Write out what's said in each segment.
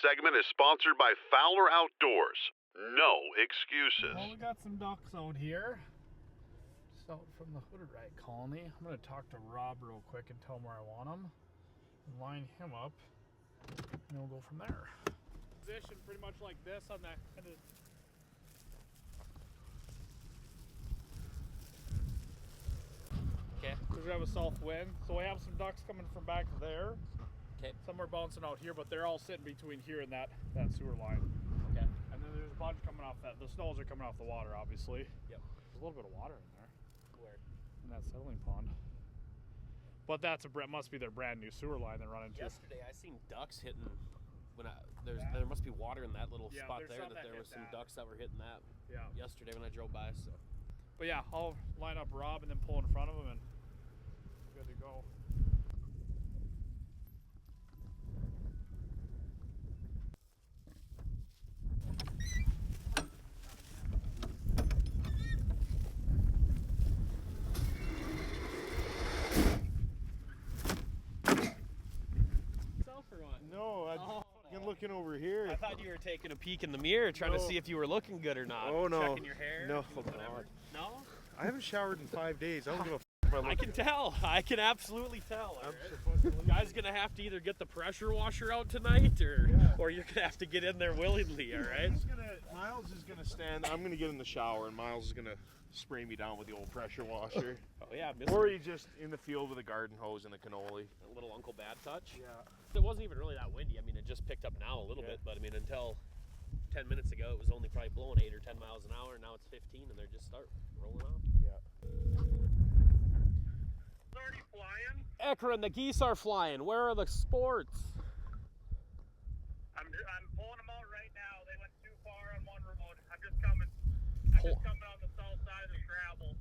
segment is sponsored by Fowler Outdoors. No excuses. Well, we got some ducks out here. Just out from the hooded right colony. I'm going to talk to Rob real quick and tell him where I want him. And line him up. And we'll go from there. Position pretty much like this on that kind of... Okay. Because we have a south wind. So we have some ducks coming from back there. Okay. Some are bouncing out here, but they're all sitting between here and that sewer line. Okay. And then there's a bunch coming off that. The snows are coming off the water, obviously. Yep. There's a little bit of water in there. Where? In that settling pond. But that's must be their brand new sewer line they're running to. Yesterday I seen ducks hitting. There must be water in that little spot there. That there was some ducks that were hitting that. Yeah. Yesterday when I drove by. So. But yeah, I'll line up Rob and then pull in front of him and good to go. No, I'm looking over here. I thought you were taking a peek in the mirror, trying to see if you were looking good or not. Oh no. Checking your hair. No. Whatever. No. I haven't showered in 5 days. I don't give a f. I can tell. I can absolutely tell. Guys gonna have to either get the pressure washer out tonight, or you're gonna have to get in there willingly. All right. Miles is gonna stand. I'm gonna get in the shower, and Miles is gonna spray me down with the old pressure washer. Oh yeah, or you just in the field with a garden hose and a cannoli. A little Uncle Bad touch. Yeah. It wasn't even really that windy. I mean, it just picked up now a little bit, but I mean, until 10 minutes ago, it was only probably blowing 8 or 10 miles an hour. Now it's 15, and they're just start rolling on. Yeah. Already flying? Ekron, the geese are flying. Where are the sports? I'm pulling them out right now. They went too far on one road. I'm just coming on the south side of the gravel.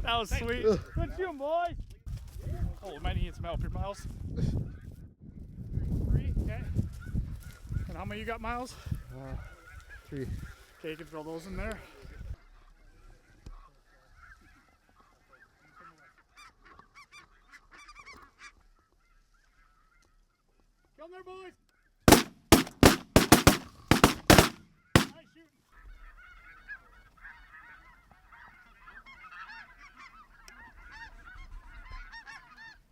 That was sweet. Good shooting, boys. Oh, we might need some help here, Miles. 3, okay. And how many you got, Miles? 3. Okay, you can throw those in there. Come there, boys. Nice shooting.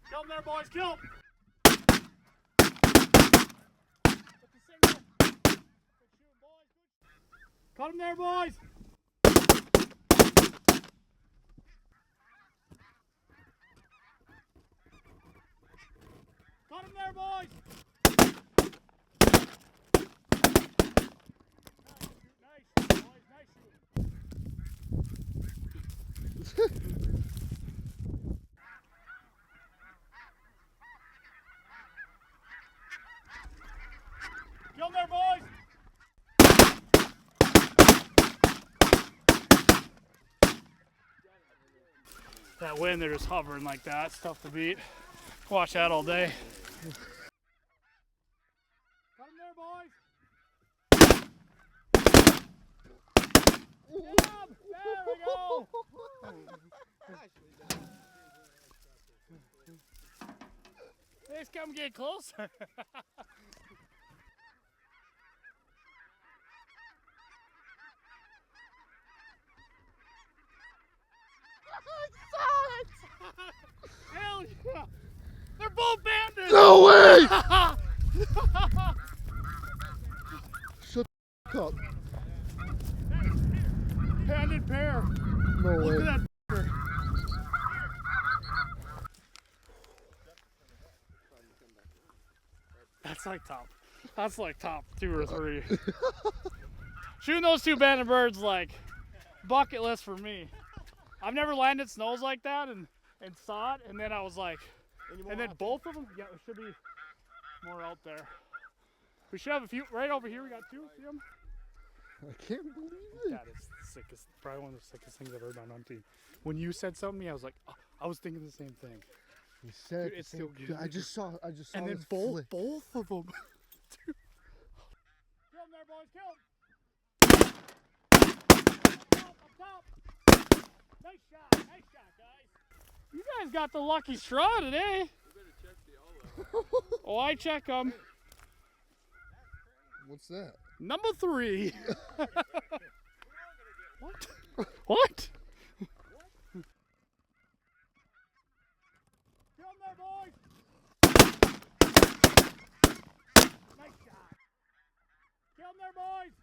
Kill him there, boys, kill him! Cut him there, boys! Cut him there, boys! Nice, boys, nice shooting. Kill him there, boys! That wind, they're just hovering like that. It's tough to beat. Watch that all day. Got him there, boys! Yeah, there we go! Let's come get closer. Hell yeah! They're both bandits! No way! Shut the up. Bandit pair. No way. Look at that. That's like top. That's like top 2 or 3. Shooting those 2 banded birds, like, bucket list for me. I've never landed snows like that and saw it, and then I was like, and then both of them, yeah, there should be more out there. We should have a few, right over here, we got 2, see them? I can't believe it. That is the sickest, probably one of the sickest things I've heard on hunting. When you said something to me, I was like, oh, I was thinking the same thing. You said Dude, it's still dude, I just saw and then this both flick. of them. Dude. Kill them there, boys, kill them. Up top. Nice shot, guys. You guys got the lucky straw today. Oh, I check them. What's that? Number 3. What? What? Kill them there, boys. Nice shot. Kill them there, boys.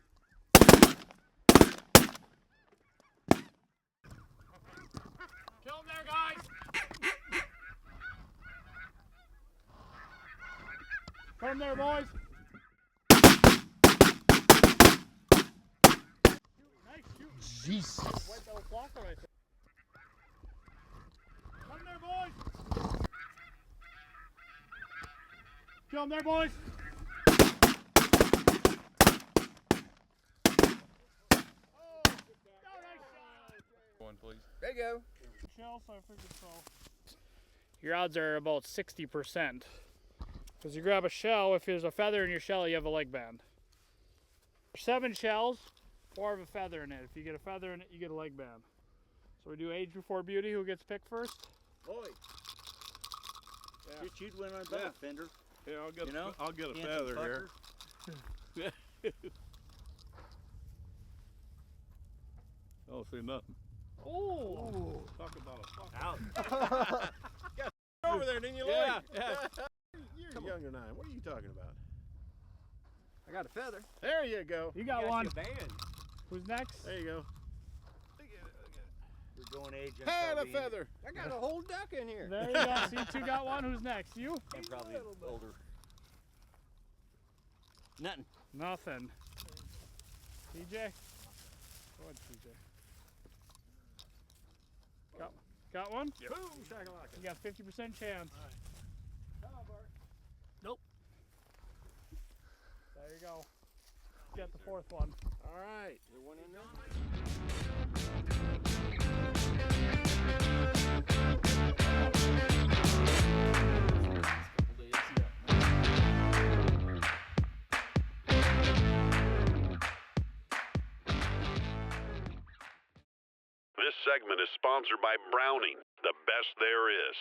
Kill them there, guys. Kill them there, boys. Jesus. Wipe that blocker right there. Come there, boys. Kill them there, boys. Oh, nice shot. One, please. There you go. Shell, so I figured so. Your odds are about 60%. Because you grab a shell, if there's a feather in your shell, you have a leg band. 7 shells, 4 have a feather in it. If you get a feather in it, you get a leg band. So we do age before beauty. Who gets picked first? Boy, you'd win on both, Fender. Yeah, I'll get, You know? I'll get a Handsome feather here. fucker. I don't see nothing. Oh! Talk about a fuck. Out. Over there, didn't you, Yeah, Lloyd? yeah. You're younger than I am. What are you talking about? I got a feather. There you go. You got one. Band. Who's next? There you go. We're going age. I'm Had a probably- feather. I got a whole duck in here. There you go. So you 2 got one. Who's next? You? I'm probably older. Nothing. Nothing. TJ? Go ahead, TJ. Got one? Yep. Boom, shakalaka. You got 50% chance. Come on, Bart. There you go. Get the 4th one. All right. There one in there? This segment is sponsored by Browning, the best there is.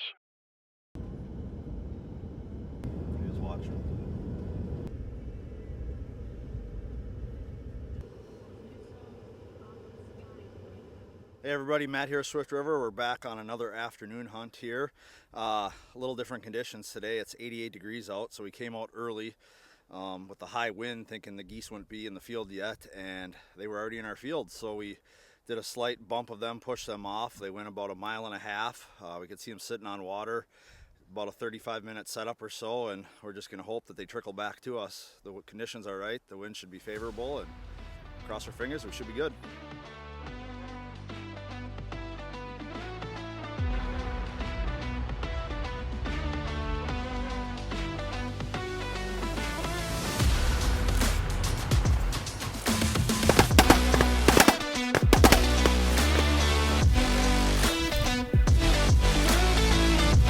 Who's watching? Hey everybody, Matt here, Swift River. We're back on another afternoon hunt here. A little different conditions today. It's 88 degrees out, so we came out early with the high wind thinking the geese wouldn't be in the field yet, and they were already in our field. So we did a slight bump of them, pushed them off. They went about 1.5 miles. We could see them sitting on water, about a 35-minute setup or so, and we're just going to hope that they trickle back to us. The conditions are right, the wind should be favorable, and cross our fingers, we should be good.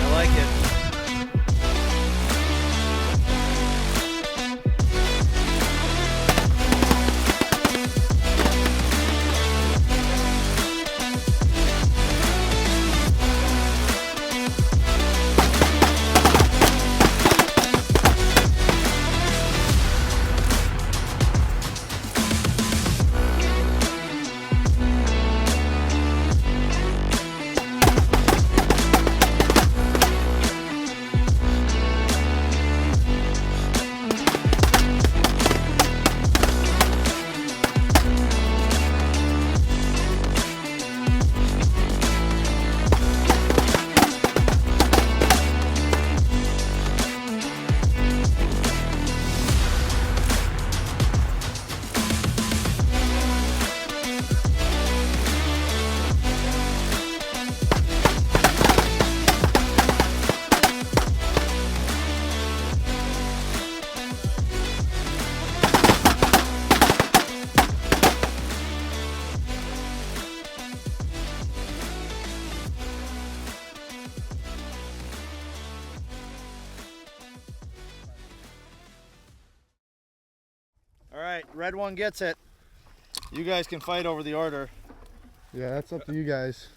I like it. red one gets it. You guys can fight over the order. Yeah, that's up to you guys.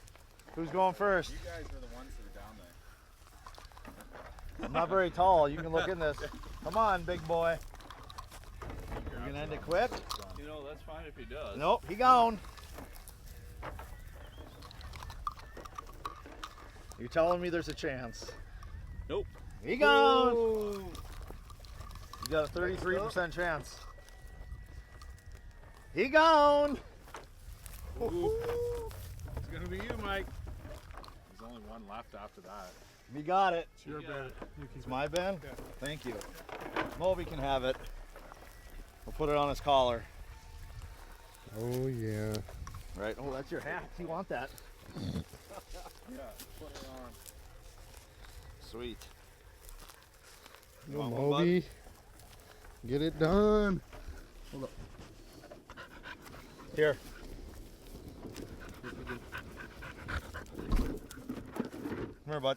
Who's going first? You guys are the ones that are down there. I'm not very tall. You can look in this. Come on, big boy. You gonna end it quick? You know, that's fine if he does. Nope, he gone. You're telling me there's a chance? Nope. He gone. You got a 33% chance. He gone. It's gonna be you, Mike. There's only one left after that. He got it. It's your bed. It's my bin? Thank you. Moby can have it. We'll put it on his collar. Oh yeah. Right. Oh, that's your hat. You want that? Yeah, put it on. Sweet. Go want one, bud? Moby. Get it done. Here. Come here, bud.